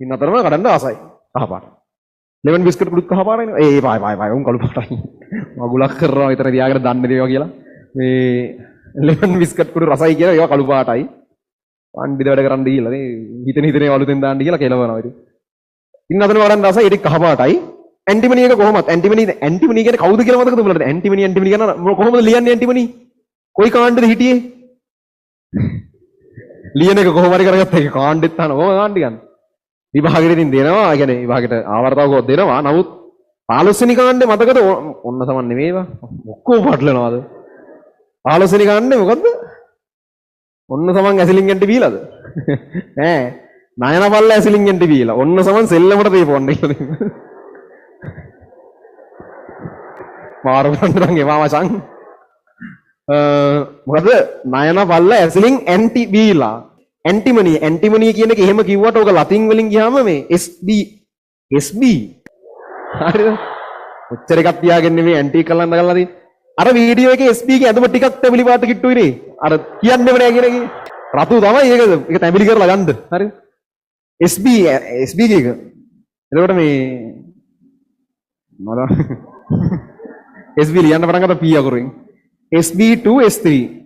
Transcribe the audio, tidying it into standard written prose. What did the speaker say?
ඉන්න අතරම කඩන්න ආසයි. කහ පාට. ලෙමන් බිස්කට් කුඩුත් කහ පාටයිනේ. ඒ බයි උන් කළු පාටයි. මගුලක් කරනවා විතර තියාගෙන දන්නේ දේවා කියලා. මේ ලෙමන් බිස්කට් කුඩු රසයි කියලා ඒවා කළු පාටයි. පණ්ඩිත වැඩ කරන්න දීලා නේ හිතේ වලුතෙන් දාන්න කියලා කෙලවනවා ඉතින්. ඉන්න අතරම වඩන්න ආසයි ඒක කහ පාටයි. ඇන්ටිමනි එක කොහොමද? ඇන්ටිමනි කියන්නේ කවුද කියලා මතකද උඹලට? ඇන්ටිමනි කියන කොහොමද ලියන්නේ ඇන්ටිමනි? කොයි කාණ්ඩෙද හිටියේ? ලියන එක කොහොම හරි කරගත්තා ඒක කාණ්ඩෙත් අහන ඕම කාණ්ඩ ගන්න. විභාගෙට ඉතින් දෙනවා. ඒ කියන්නේ විභාගෙට ආවර්තවකවත් දෙනවා. නමුත් 15 වෙනි කාණ්ඩේ මතකද? ඔන්න සමන් නෙමෙයිවා. ඔක්කොම පටලනවාද? 15 වෙනි කාණ්ඩේ මොකද්ද? ඔන්න සමන් ඇසිලින් එන්ටි බීලාද? ඈ නයන පල්ල ඇසිලින් එන්ටි බීලා. ඔන්න සමන් සෙල්ලමට තේපොන්න කියලා දෙන්න. මාරු කරන්න එපා මචං. මොකද නයන පල්ල ඇසිලින් ඇන්ටි බීලා. ඇන්ටිමනි කියන එක එහෙම කිව්වට ඔක ලතින් වලින් ගියාම මේ SB හරිද? ඔච්චර එකක් තියාගෙන නෙමෙයි ඇන්ටි කලන්න ගලලා තියෙන්නේ. අර වීඩියෝ එකේ SB ගේ ඇඳුම ටිකක් තැඹිලි පාට කිට්ටුයි නේ. අර කියන්නේම නෑ කියන එක. රතු තමයි ඒක තැඹිලි කරලා ගන්න. හරිද? SB ගේ එක. එතකොට මේ SB ලියන්න පටන් ගත්තා P අකුරෙන්. SB to S3